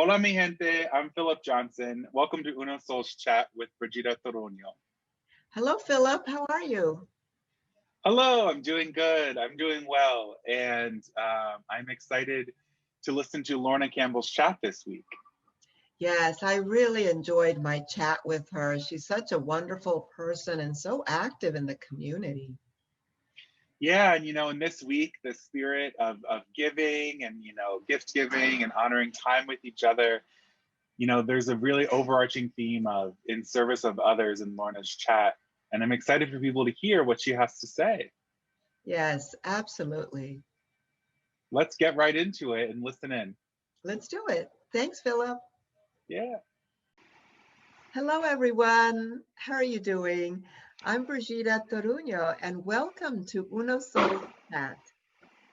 Hola, mi gente. I'm Philip Johnson. Welcome to Uno Sol's chat with Regina Toruño. Hello, Philip. How are you? Hello, I'm doing good. I'm doing well. And I'm excited to listen to Lorna Campbell's chat this week. Yes, I really enjoyed my chat with her. She's such a wonderful person and so active in the community. Yeah, and in this week, the spirit of giving and, gift giving and honoring time with each other, there's a really overarching theme of in service of others in Lorna's chat. And I'm excited for people to hear what she has to say. Yes, absolutely. Let's get right into it and listen in. Let's do it. Thanks, Philip. Yeah. Hello, everyone. How are you doing? I'm Regina Toruño, and welcome to Uno Sol Chat.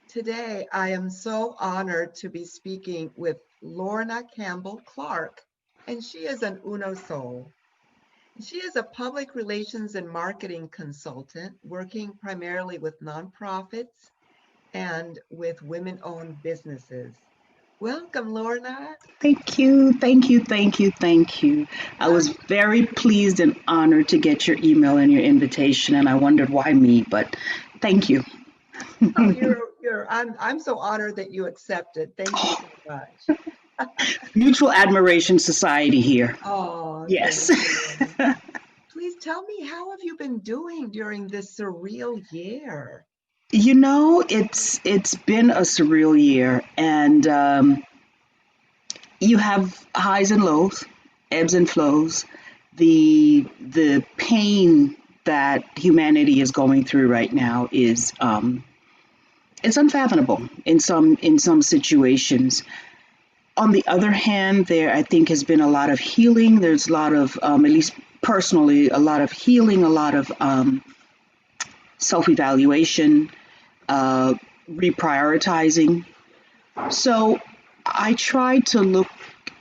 Today, I am so honored to be speaking with Lorna Campbell Clarke, and she is an Uno Sol. She is a public relations and marketing consultant working primarily with nonprofits and with women-owned businesses. Welcome, Lorna. Thank you, thank you, thank you, thank you. I was very pleased and honored to get your email and your invitation, and I wondered why me, but thank you. Oh, I'm so honored that you accepted. Thank you so much. Mutual Admiration Society here. Oh, yes. Please tell me, how have you been doing during this surreal year? It's been a surreal year, and you have highs and lows, ebbs and flows. The pain that humanity is going through right now is it's unfathomable in some situations. On the other hand, there I think has been a lot of healing. There's a lot of, at least personally, a lot of healing, a lot of self-evaluation, reprioritizing. So I try to look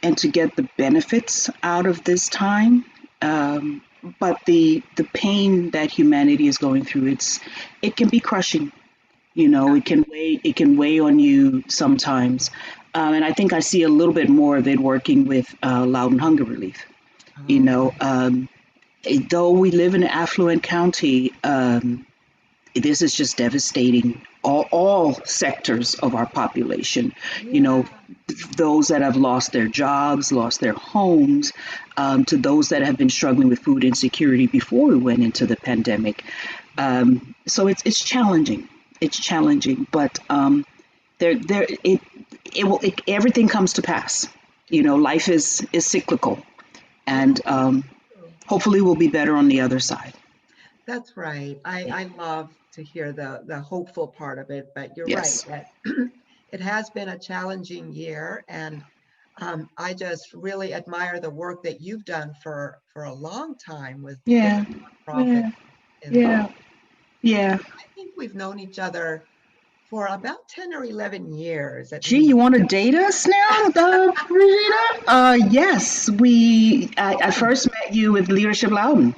and to get the benefits out of this time. But the pain that humanity is going through, it can be crushing. It can weigh on you sometimes. And I think I see a little bit more of it working with Loudon Hunger Relief. Though we live in an affluent county, this is just devastating all sectors of our population. Yeah. Those that have lost their jobs, lost their homes, to those that have been struggling with food insecurity before we went into the pandemic. So it's challenging. It's challenging, but everything comes to pass. Life is cyclical, and hopefully we'll be better on the other side. That's right. I love to hear the hopeful part of it, but you're Yes. right that it has been a challenging year, and I just really admire the work that you've done for a long time with nonprofits. Yeah. I think we've known each other for about 10 or 11 years. Gee, you want to date us now, Regina? Yes. I first met you with Leadership Loudon.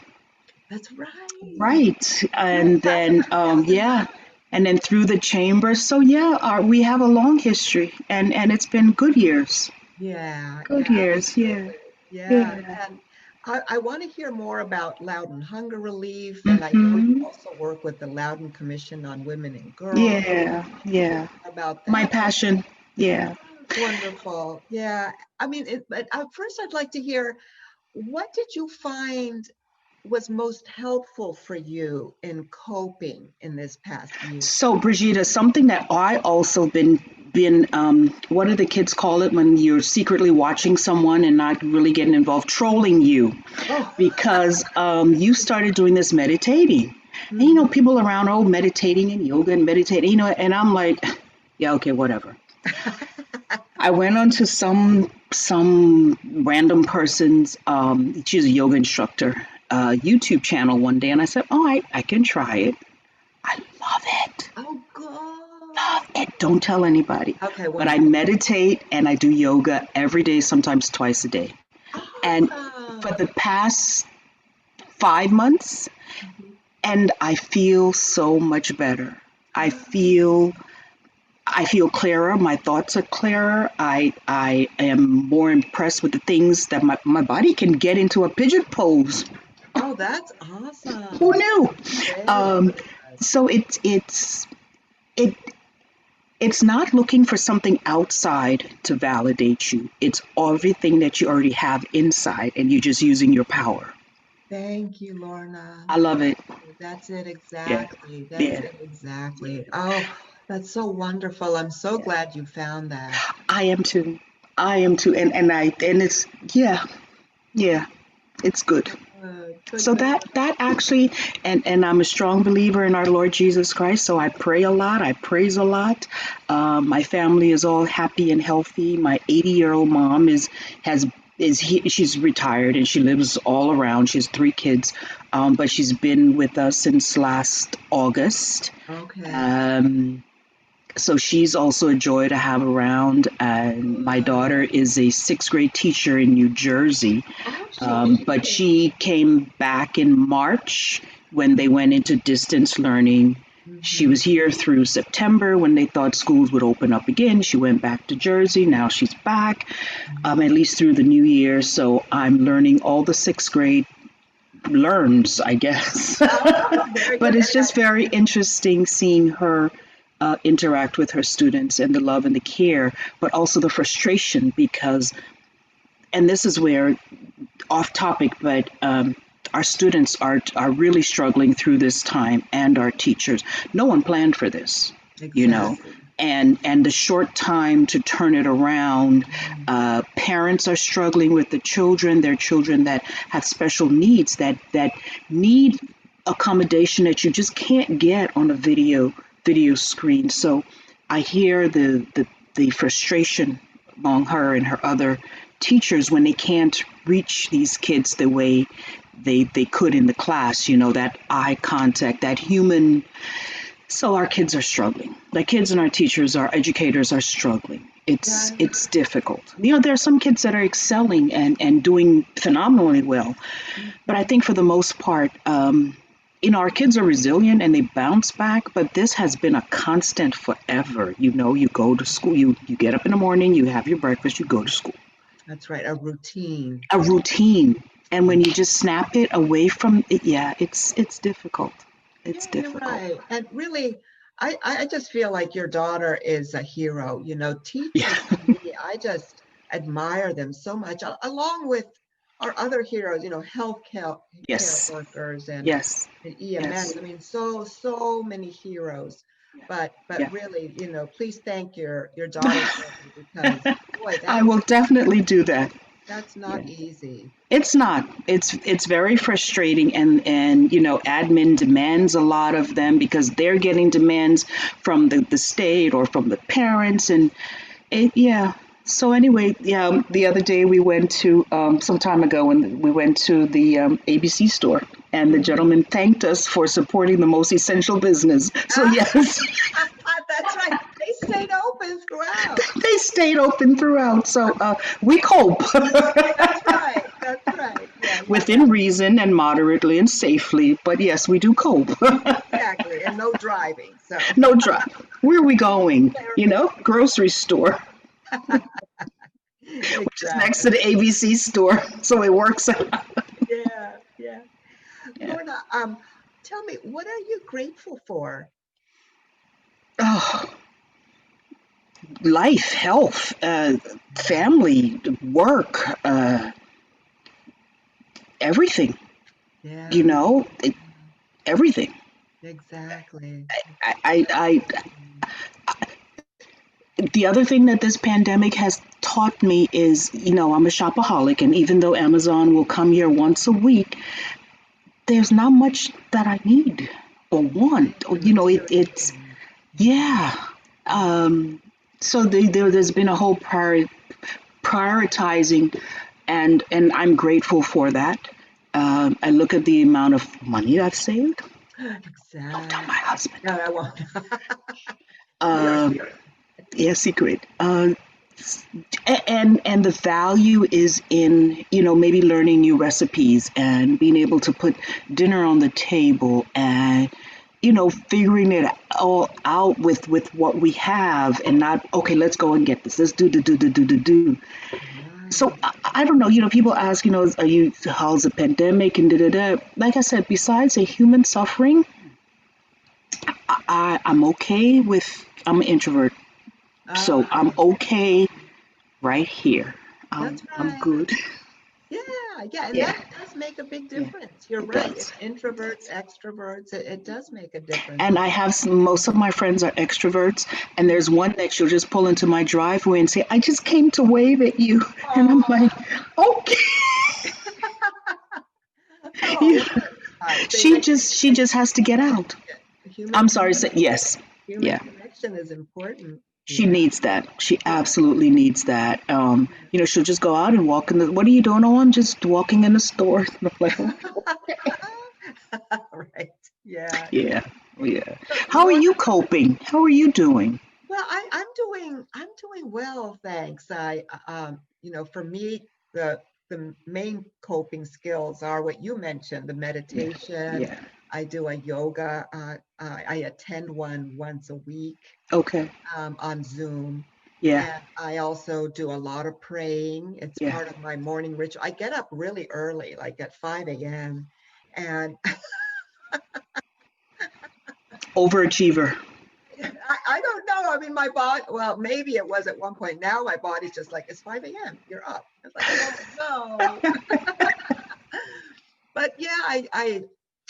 That's right. Right. And then, and then through the chamber. So we have a long history, and it's been good years. Yeah. Good years. Yeah. And I want to hear more about Loudon Hunger Relief, and I know you also work with the Loudon Commission on Women and Girls. Yeah. About that. My passion. Yeah. Wonderful. Yeah. I mean, but first I'd like to hear, what did you find was most helpful for you in coping in this past year? So, Brigitte, something that I also been what do the kids call it when you're secretly watching someone and not really getting involved, trolling you, because you started doing this meditating. Mm-hmm. And people around, meditating and yoga and meditating, and I'm like, yeah, okay, whatever. I went on to some random person's, she's a yoga instructor, YouTube channel one day, and I said, I can try it. I love it. Oh, God. Love it. Don't tell anybody. Okay. But I meditate and I do yoga every day, sometimes twice a day. Awesome. And for the past 5 months, and I feel so much better. I feel I feel clearer. My thoughts are clearer. I am more impressed with the things that my body can get into a pigeon pose. Oh, that's Who awesome. knew? Very Um, good. so it it's not looking for something outside to validate you. It's everything that you already have inside, and you're just using your power. Thank you, Lorna. I love it. That's it Yeah, exactly. That's yeah, it exactly. Oh, that's so wonderful. I'm so yeah. glad you found that. I am too. I am too. And it's yeah, yeah. It's good. Good, good, So good. that actually, and I'm a strong believer in our Lord Jesus Christ. So I pray a lot. I praise a lot. My family is all happy and healthy. My 80-year-old mom has she's retired and she lives all around. She has 3 kids, but she's been with us since last August. Okay. Um, so she's also a joy to have around. And my daughter is a 6th grade teacher in New Jersey, Oh, she is. but she came back in March when they went into distance learning. She Mhm. was here through September when they thought schools would open up again. She went back to Jersey. Now she's back, at least through the new year. So I'm learning all the 6th grade learns, I guess. Oh, very But good. it's just very interesting seeing her interact with her students and the love and the care, but also the frustration because, and this is where off topic, but our students are really struggling through this time, and our teachers. No one planned for this, you know, Exactly. and the short time to turn it around. Parents are struggling with their children that have special needs that need accommodation that you just can't get on a video screen. So I hear the frustration among her and her other teachers when they can't reach these kids the way they could in the class, that eye contact, that human. So our kids are struggling. The kids and our teachers, our educators are struggling. It's Yeah. it's difficult. There are some kids that are excelling and doing phenomenally well, but I think for the most part, our kids are resilient and they bounce back. But this has been a constant forever. You go to school, you get up in the morning, you have your breakfast, you go to school. That's right. A routine. A routine, and when you just snap it away from it, yeah, it's difficult. It's Yeah, you're difficult. right. And really, I just feel like your daughter is a hero. Yeah. Teachers to me, I just admire them so much, along with our other heroes, care Yes. workers Yes. and EMS. Yes. I mean, so many heroes. Yeah. But Yeah. really, please thank your daughter for me because boy, I will definitely do that. that's Yeah. not easy. It's not. It's very frustrating, and admin demands a lot of them because they're getting demands from the state or from the parents, and yeah. So anyway, yeah, the other day we went to some time ago, and we went to the ABC store, and the Mhm. gentleman thanked us for supporting the most essential business. So yes, That's right. They stayed open throughout. they stayed open throughout. So we cope That's right. That's right. Yeah, yeah, yeah. within reason and moderately and safely. But yes, we do cope. Exactly. And no driving. So No drive. Where are we going? very Grocery store, which is next to exactly. the ABC store. So it works out. Yeah, yeah. Yeah. Lorna, tell me, what are you grateful for? Oh, life, health, family, work, everything, you Yeah, know, everything. exactly. The other thing that this pandemic has taught me is, I'm a shopaholic, and even though Amazon will come here once a week, there's not much that I need or want. Or, The material it's, things. yeah. So there's been a whole prioritizing, and I'm grateful for that. I look at the amount of money I've saved. Don't tell Exactly. my husband. No, I won't. We are Um, here. yeah, secret. And the value is in maybe learning new recipes and being able to put dinner on the table and figuring it all out with what we have, and not, okay, let's go and get this. Let's do. So I don't know, people ask, how's the pandemic and da. Like I said, besides a human suffering, I'm okay with, I'm an introvert. So I'm okay right here. That's I'm right. good. Yeah, and that does make a big difference. You're right. Does. Introverts, extroverts, it does make a difference. And I have most of my friends are extroverts, and there's one that she'll just pull into my driveway and say, "I just came to wave at you," and I'm like, "Okay." She just has to get out. I'm sorry. Yes. Human connection is important. She needs that. She absolutely needs that. She'll just go out and walk in the. What are you doing? Oh, I'm just walking in the store. Like, right. Yeah. Yeah. How are you coping? How are you doing? Well, I'm doing well, thanks. For me, the main coping skills are what you mentioned, the meditation. Yeah. I do a yoga. I attend one once a week. Okay. On Zoom. Yeah. And I also do a lot of praying. It's part of my morning ritual. I get up really early, like at 5 a.m. and overachiever. I don't know. I mean, my body, well, maybe it was at one point. Now my body's just like, it's 5 a.m. You're up. It's like, oh, no. But yeah,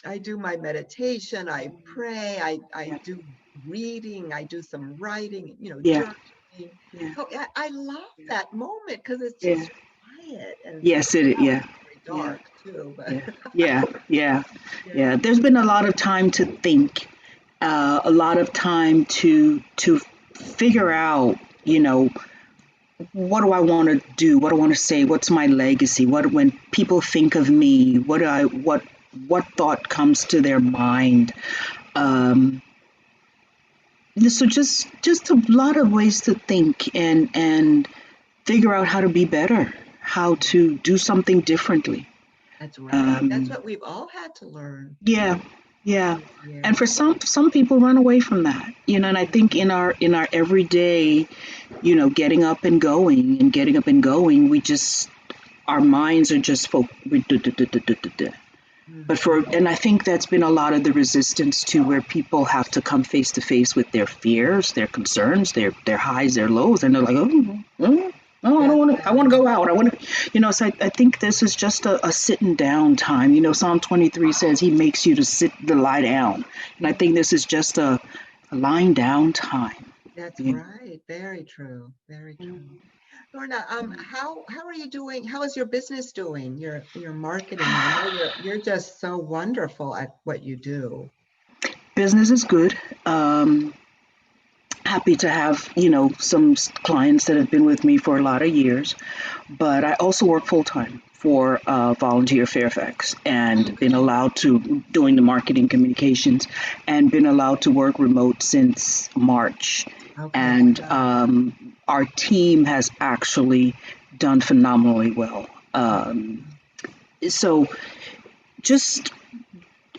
I do my meditation. I pray. I do reading. I do some writing, journaling. So I love that moment because it's just quiet. And yes, it is. Yeah. Very dark too. But Yeah. There's been a lot of time to think, a lot of time to figure out, what do I want to do? What do I want to say? What's my legacy? When people think of me, what thought comes to their mind? So just a lot of ways to think and figure out how to be better, how to do something differently. That's right. That's what we've all had to learn. Yeah. And for some people run away from that, and I think in our everyday, getting up and going, we just, our minds are just But and I think that's been a lot of the resistance to where people have to come face to face with their fears, their concerns, their highs, their lows, and they're like, I don't want to. I want to go out. I want to, So I think this is just a sitting down time. Psalm 23 says He makes you to lie down, and I think this is just a lying down time. That's right. Very true. Very true. Lorna, how are you doing? How is your business doing? Your marketing? I know you're just so wonderful at what you do. Business is good. Happy to have, some clients that have been with me for a lot of years, but I also work full time for Volunteer Fairfax and been allowed to doing the marketing communications and been allowed to work remote since March. Okay. And our team has actually done phenomenally well. So just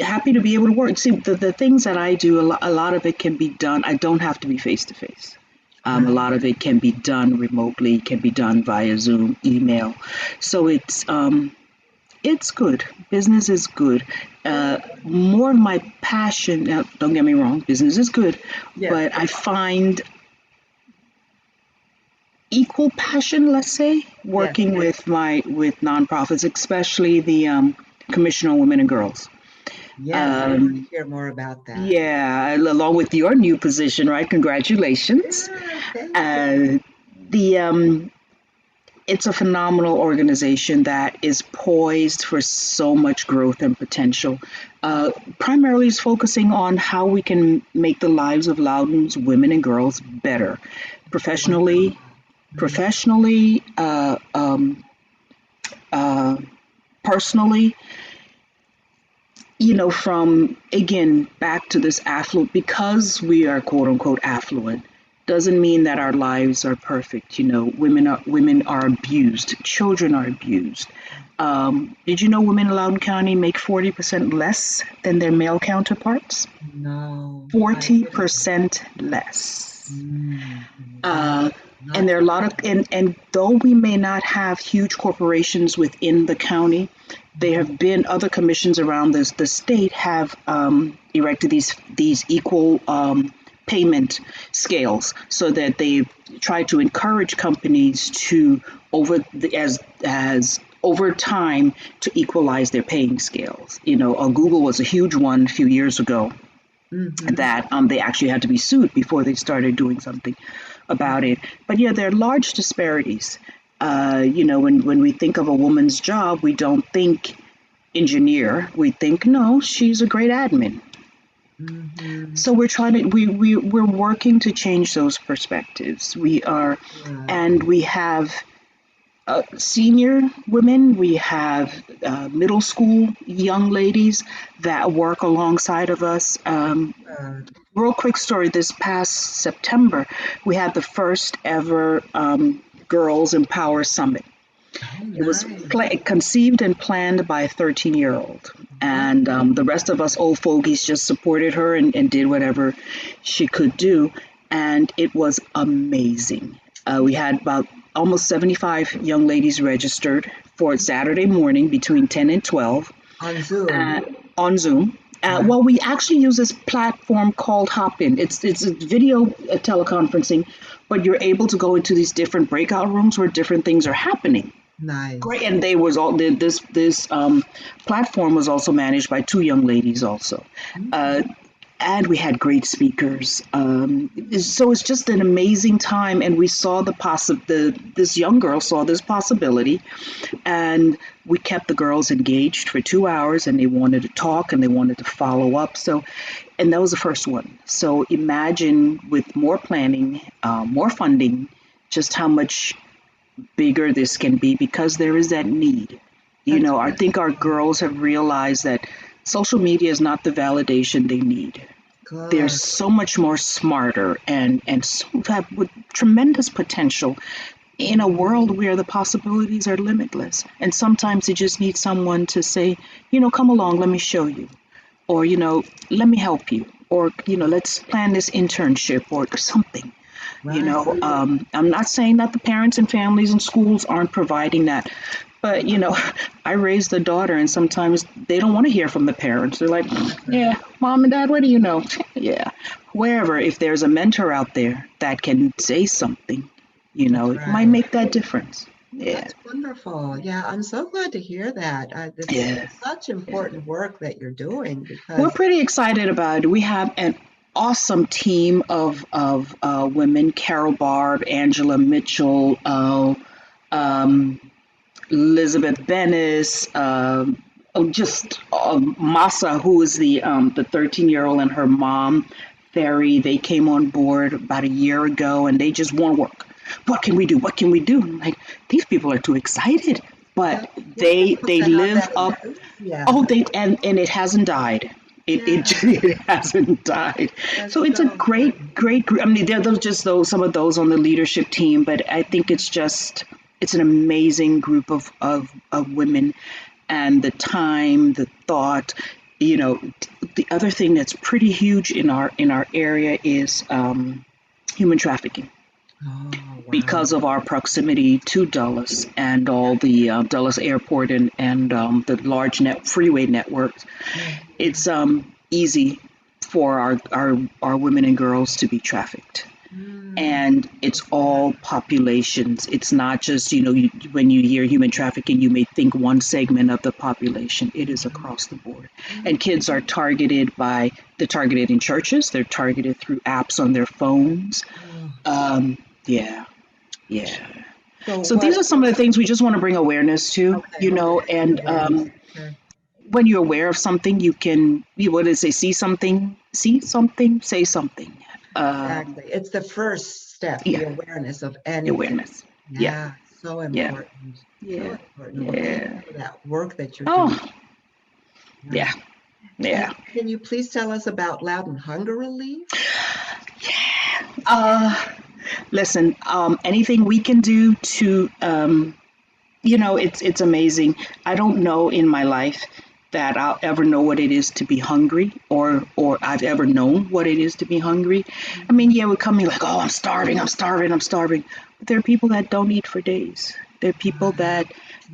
happy to be able to work. See, the things that I do, a lot of it can be done. I don't have to be face to face. A lot of it can be done remotely, can be done via Zoom, email. So it's good. Business is good. More of my passion. Now, don't get me wrong, business is good, but I find equal passion, let's say, working with nonprofits, especially the Commission on Women and Girls. Yes, I want to hear more about that. Yeah, along with your new position, right? Congratulations. Thank you. It's a phenomenal organization that is poised for so much growth and potential. Primarily is focusing on how we can make the lives of Loudoun's women and girls better, professionally, personally, from, again, back to this affluent, because we are quote unquote affluent, doesn't mean that our lives are perfect. Women are abused, children are abused. Did you know women in Loudoun County make 40% less than their male counterparts? No. 40% less. Wow. And there are a lot of, and though we may not have huge corporations within the county, there have been other commissions around the state have erected these equal payment scales, so that they try to encourage companies to over time to equalize their paying scales. Google was a huge one a few years ago, that they actually had to be sued before they started doing something about it. But yeah, there are large disparities. When we think of a woman's job, we don't think engineer. We think, no, she's a great admin. So we're working to change those perspectives. We are, and we have senior women, we have middle school young ladies that work alongside of us. Real quick story, this past September, we had the first ever Girls Empower Summit. It was conceived and planned by a 13-year-old. And the rest of us old fogies just supported her and did whatever she could do. And it was amazing. We had about almost 75 young ladies registered for Saturday morning between 10 and 12. On Zoom. Well, we actually use this platform called Hopin. It's a video teleconferencing, but you're able to go into these different breakout rooms where different things are happening. Nice. Great. And this platform was also managed by two young ladies also. And we had great speakers. So it's just an amazing time. And we saw this young girl saw this possibility, and we kept the girls engaged for 2 hours, and they wanted to talk and they wanted to follow up. And that was the first one. So imagine with more planning, more funding, just how much bigger this can be, because there is that need. I think our girls have realized that social media is not the validation they need. Good. They're so much more smarter and have with tremendous potential in a world where the possibilities are limitless. And sometimes they just need someone to say, come along, let me show you. Or, let me help you. Or, let's plan this internship or something. Right. I'm not saying that the parents and families and schools aren't providing that. But, I raised a daughter, and sometimes they don't want to hear from the parents. They're like, yeah, mom and dad, what do you know? Yeah, wherever, if there's a mentor out there that can say something, it might make that difference. Yeah. That's wonderful. Yeah, I'm so glad to hear that. This is such important work that you're doing. Because we're pretty excited about it. We have an awesome team of women: Carol Barb, Angela Mitchell, Elizabeth Bennis, Masa, who is the 13-year-old, and her mom, Ferry. They came on board about a year ago, and they just want to work. What can we do? What can we do? I'm like, these people are too excited, but they live up. Yeah. And it hasn't died. It hasn't died. So it's a great group. I mean, there's just some of those on the leadership team, but I think it's an amazing group of women, and the time, the thought. The other thing that's pretty huge in our area is human trafficking. Oh, wow. Because of our proximity to Dulles and all the Dulles Airport and the large freeway networks, it's easy for our women and girls to be trafficked. And it's all populations. It's not just, when you hear human trafficking, you may think one segment of the population. It is across the board. And kids are targeted in churches. They're targeted through apps on their phones. So these are some of the things we just want to bring awareness to, and when you're aware of something, you can, see something, say something. Exactly. It's the first step, the awareness of anything. Awareness. Yeah. So important. So important. Well, thank you for that work that you're doing. Yeah. Can you please tell us about Loudoun Hunger Relief? Listen, anything we can do to, it's amazing. I don't know in my life that I'll ever know what it is to be hungry, or I've ever known what it is to be hungry. I mean, yeah, we come here like, oh, I'm starving, I'm starving, I'm starving. But there are people that don't eat for days. There are people that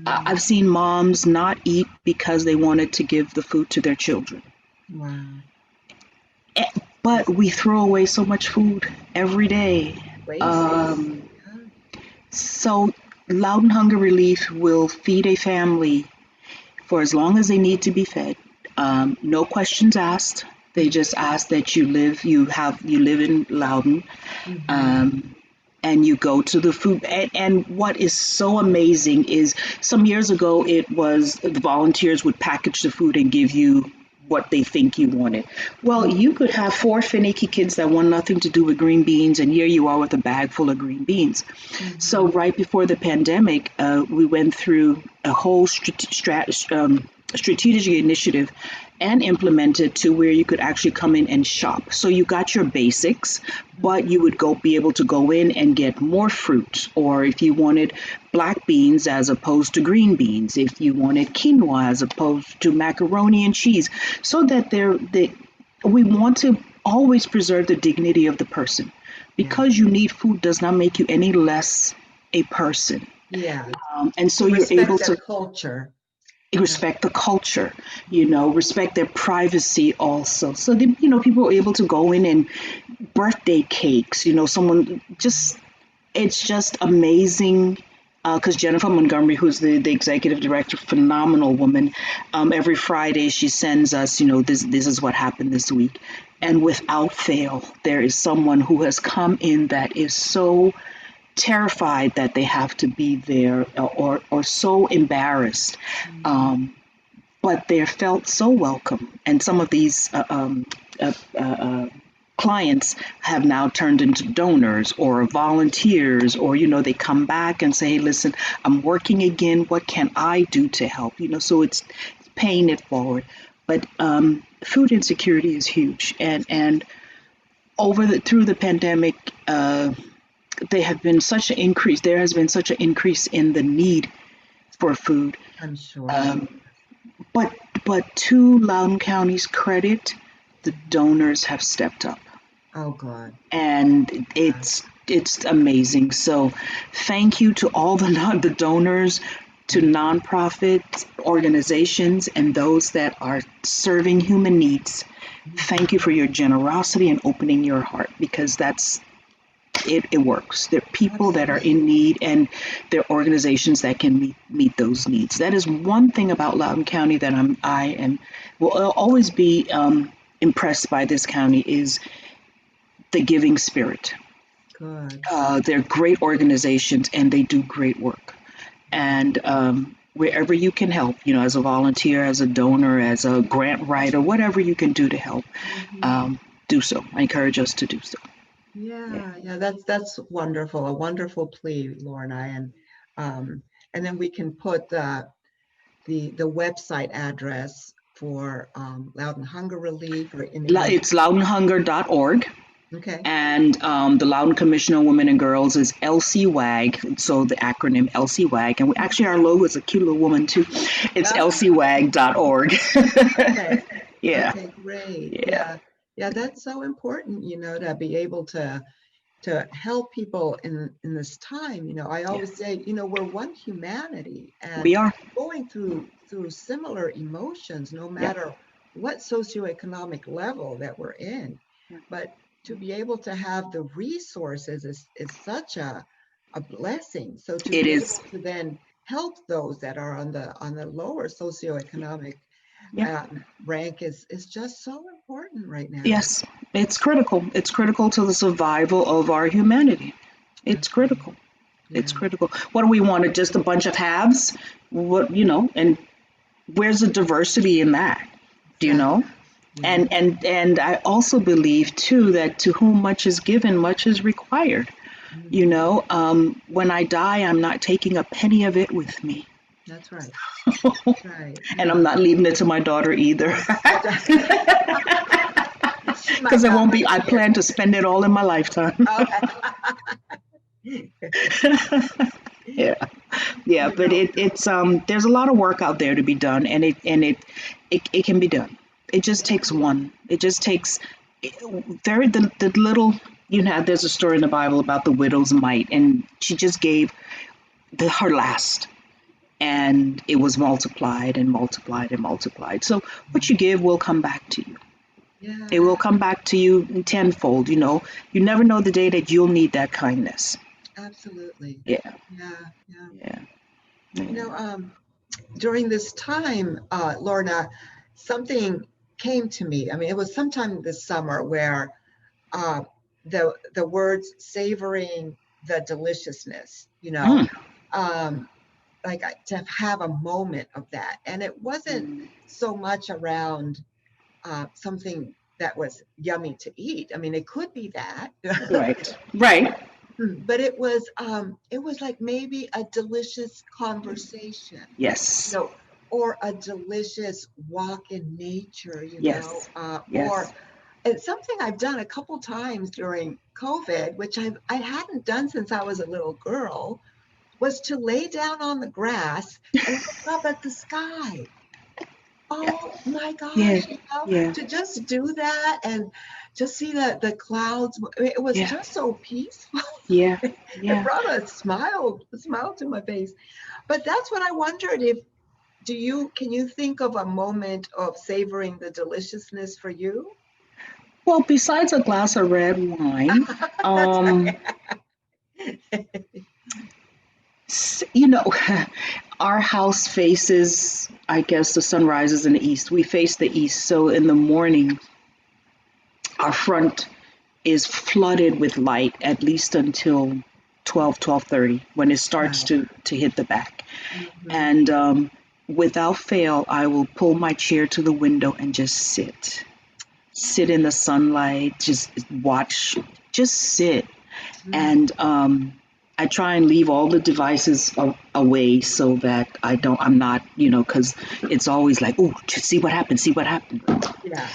I've seen moms not eat because they wanted to give the food to their children. Wow. But we throw away so much food every day. So Loudon Hunger Relief will feed a family for as long as they need to be fed. No questions asked. They just ask that you live in Loudon, and you go to the food. And what is so amazing is some years ago, it was the volunteers would package the food and give you what they think you wanted. Well, you could have 4 finicky kids that want nothing to do with green beans, and here you are with a bag full of green beans. So right before the pandemic, we went through a whole strategic initiative and implemented to where you could actually come in and shop. So you got your basics, but you would be able to go in and get more fruit, or if you wanted black beans as opposed to green beans, if you wanted quinoa as opposed to macaroni and cheese, so that we want to always preserve the dignity of the person. Because you need food does not make you any less a person. Yeah. And so you're able to culture. Respect the culture, respect their privacy also. So, people are able to go in and birthday cakes, it's just amazing. Because Jennifer Montgomery, who's the executive director, phenomenal woman, every Friday she sends us, this is what happened this week. And without fail, there is someone who has come in that is so terrified that they have to be there, or so embarrassed, but they're felt so welcome. And some of these clients have now turned into donors or volunteers, or they come back and say, hey, listen, I'm working again, what can I do to help? So it's paying it forward. But food insecurity is huge, and through the pandemic, there has been such an increase in the need for food. I'm sure. But to Loudoun County's credit, the donors have stepped up. Oh God. And it's amazing. So thank you to all the donors, to nonprofit organizations, and those that are serving human needs. Thank you for your generosity and opening your heart, because it works. There are people that are in need, and there are organizations that can meet those needs. That is one thing about Loudoun County that I will always be impressed by this county, is the giving spirit. Good. They're great organizations, and they do great work. And wherever you can help, as a volunteer, as a donor, as a grant writer, whatever you can do to help, do so. I encourage us to do so. Yeah, that's wonderful. A wonderful plea, Lorna, and then we can put the website address for Loudon Hunger Relief, or it's loudonhunger.org. Okay. And the Loudoun Commission on Women and Girls is LCWAG, so the acronym LCWAG. And actually our logo is a cute little woman too. It's lcwag.org. Okay. Yeah. Okay, great. Yeah, that's so important, to be able to help people in this time. I always say, we're one humanity, and we are going through similar emotions, no matter what socioeconomic level that we're in. But to be able to have the resources is such a blessing. So to be able to then help those that are on the lower socioeconomic rank is just so important right now. Yes, it's critical. It's critical to the survival of our humanity. It's critical. It's critical. What do we want? Just a bunch of haves? And where's the diversity in that? Do you know? And I also believe too that to whom much is given, much is required. When I die, I'm not taking a penny of it with me. That's right. That's right. And I'm not leaving it to my daughter either. She might Because it not won't be, like I to hear plan to spend it all in my lifetime. Yeah. Yeah, You but know, it's there's a lot of work out there to be done, and it can be done. It just takes one. It just takes the little, there's a story in the Bible about the widow's mite, and she just gave her last, and it was multiplied and multiplied and multiplied. So what you give will come back to you. yeah, It will come back to you tenfold. You never know the day that you'll need that kindness. absolutely. Yeah, Yeah, yeah. yeah, You yeah. know, during this time, Lorna, something came to me. I mean, it was sometime this summer where uh, the words savoring the deliciousness, Mm. like to have a moment of that. And it wasn't so much around something that was yummy to eat. I mean, it could be that, Right, right. but it was like maybe a delicious conversation, Yes, or a delicious walk in nature, yes, or yes. it's something I've done a couple times during COVID, which I hadn't done since I was a little girl, was to lay down on the grass and look up at the sky. Oh my Yeah, gosh, yeah, to just do that and just see the clouds. It was yeah, just so peaceful. yeah, It yeah. brought a smile to my face. But that's what I wondered, if can you think of a moment of savoring the deliciousness for you? Well, besides a glass of red wine, That's um, right. you know, our house faces, I guess, the sun rises in the east. We face the east, so in the morning, our front is flooded with light at least until 12:30, when it starts Wow. to hit the back. Mhm. And without fail, I will pull my chair to the window and just sit in the sunlight, just watch, just sit. Mm. And I try and leave all the devices away so that I'm not, because it's always like, oh, see what happened, see what happened. Yeah.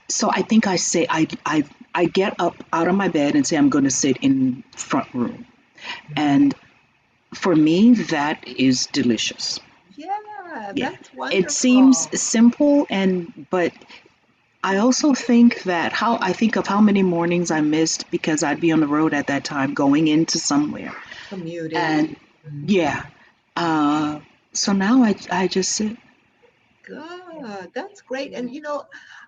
So I think I say, I get up out of my bed and say, I'm going to sit in front room. Mhm. And for me, that is delicious. Yeah, Yeah. that's It seems wonderful. simple, but I also think that I think of how many mornings I missed because I'd be on the road at that time going into somewhere. Commuting. And Mm. yeah, uh, so now I just sit. Good. That's great. And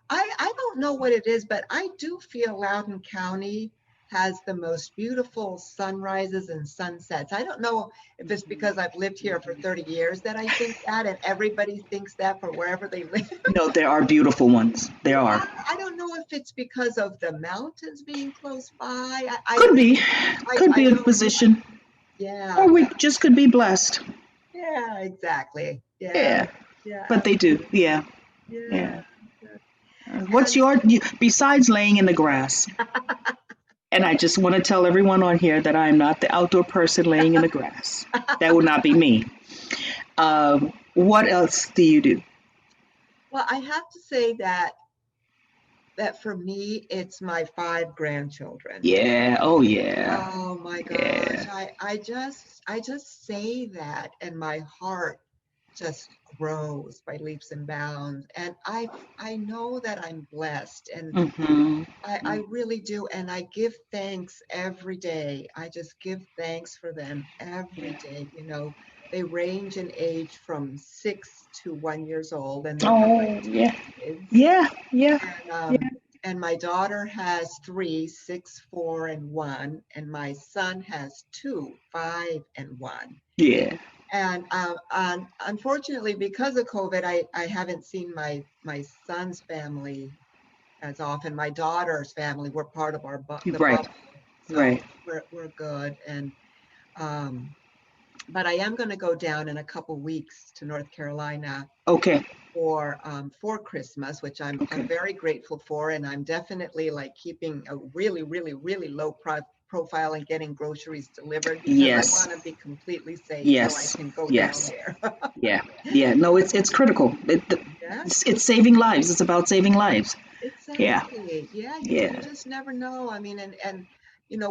I don't know what it is, but I do feel Loudoun County has the most beautiful sunrises and sunsets. I don't know if it's because I've lived here for 30 years that I think that, and everybody thinks that for wherever they live. No, there are beautiful ones. There Yeah, are. I don't know if it's because of the mountains being close by. I Could be, could I be a don't. position, Yeah, or we just could be blessed. yeah, exactly. Yeah, Yeah, yeah, but they do. Yeah, yeah. yeah. Yeah. What's And besides laying in the grass? And I just want to tell everyone on here that I am not the outdoor person laying in the grass. That would not be me. What else do you do? well, I have to say that for me, it's my 5 grandchildren. Yeah. Oh, yeah. Oh my gosh. Yeah. I just say that and my heart just grows by leaps and bounds. And I know that I'm blessed, and Mm-hmm. I really do. And I give thanks every day. I just give thanks for them every day. They range in age from 6 to 1 years old, and they're Oh, great yeah. kids. Yeah. Yeah. And Yeah. my daughter has three, 6, 4, and 1, and my son has two, 5, and 1. Yeah. And unfortunately, because of COVID, I haven't seen my son's family as often. My daughter's family were part of the Right. bubble, so Right. we're good. And um, but I am going to go down in a couple weeks to North Carolina Okay. for Christmas, which I'm Okay. very grateful for, and I'm definitely like keeping a really, really, really low profile and getting groceries delivered because I Yes. want to be completely safe so I Yes. can go down Yes. there. Yeah. Yeah. No, it's critical. Yeah, It's saving lives. It's about saving lives. Exactly. Yeah, you Yeah. just never know. I mean, and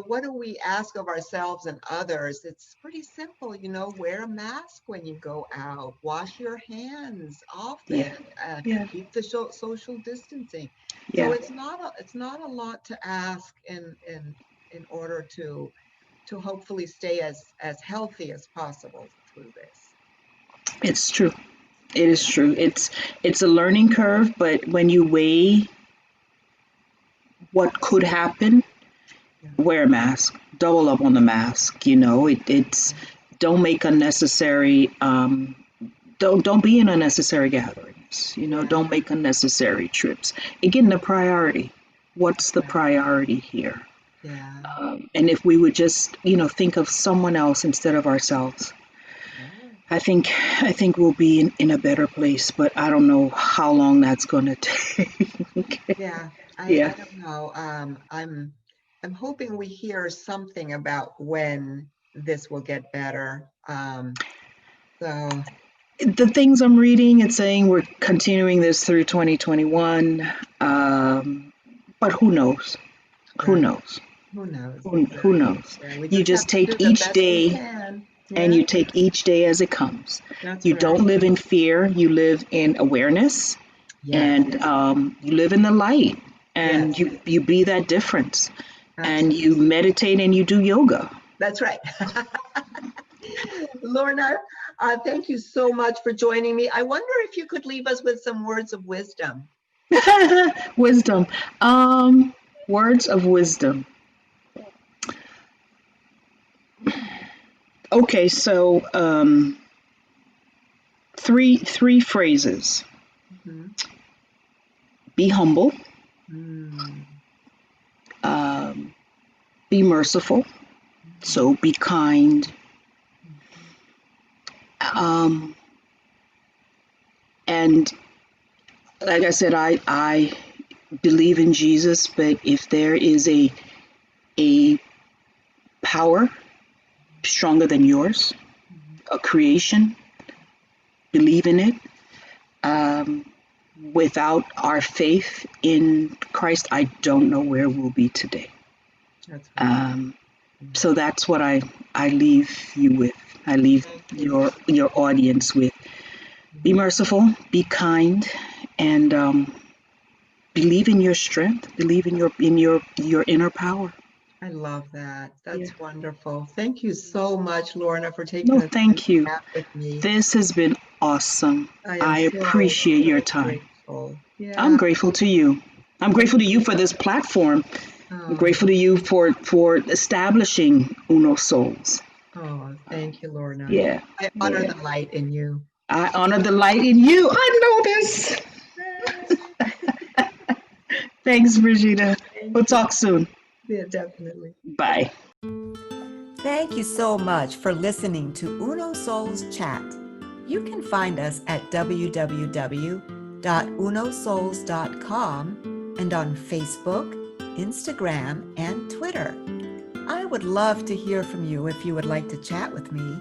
what do we ask of ourselves and others? It's pretty simple, wear a mask when you go out, wash your hands Yeah. often, Yeah. keep the social distancing. So Yeah. it's not a lot to ask in order to hopefully stay as healthy as possible through this. It's true. It is Yeah. true. It's a learning curve, but when you weigh what could happen, Yeah. wear a mask. Double up on the mask. It's don't make unnecessary. Don't be in unnecessary gatherings. Yeah. Don't make unnecessary trips. Again, the priority. What's the Right. priority here? Yeah. And if we would just, think of someone else instead of ourselves, Sure. I think we'll be in a better place. But I don't know how long that's going to take. Yeah, I Yeah. don't know. I'm hoping we hear something about when this will get better. So The things I'm reading, it's saying we're continuing this through 2021. But who knows? Who right, knows? who knows Who exactly? knows? Yeah, we You just have just to do take the each best we day can. and Yeah, you take each day as it comes. that's You right. don't live in fear, you live in awareness, Yes, and you live in the light, yes, and you be that difference, and absolutely. you meditate and you do yoga. That's right. Lorna, thank you so much for joining me. I wonder if you could leave us with some words of wisdom. Wisdom. Words of wisdom. Okay, so three phrases. Mhm. Be humble, Mm. um, be merciful, so be kind, Mhm. um, and like I said, I believe in Jesus, but if there is a power stronger than yours, Mhm. a creation, believe in it. Um, Without our faith in Christ, I don't know where we'll be today. That's right. Um, Yeah. so that's what I leave you with. I leave Thank you. your audience with. Be Mhm. merciful, be kind, and believe in your strength. Believe in your inner power. I love that. Yeah. That's wonderful. Thank you so much, Lorna, for taking No, the time to thank you. chat with me. This has been awesome. I am I so, appreciate your so time. grateful. I'm Yeah. grateful to you. I'm Thank grateful to you you. for this platform. I'm Oh, grateful to you for establishing Uno Souls. oh, thank you, Lorna. Yeah, I honor yeah. the light in you. I honor the light in you. I know this. Thanks, Regina. Thank We'll you. talk soon. Yeah, definitely. Bye. Thank you so much for listening to Uno Souls Chat. You can find us at www.unosouls.com and on Facebook, Instagram, and Twitter. I would love to hear from you if you would like to chat with me.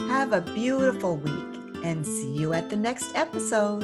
Have a beautiful week and see you at the next episode.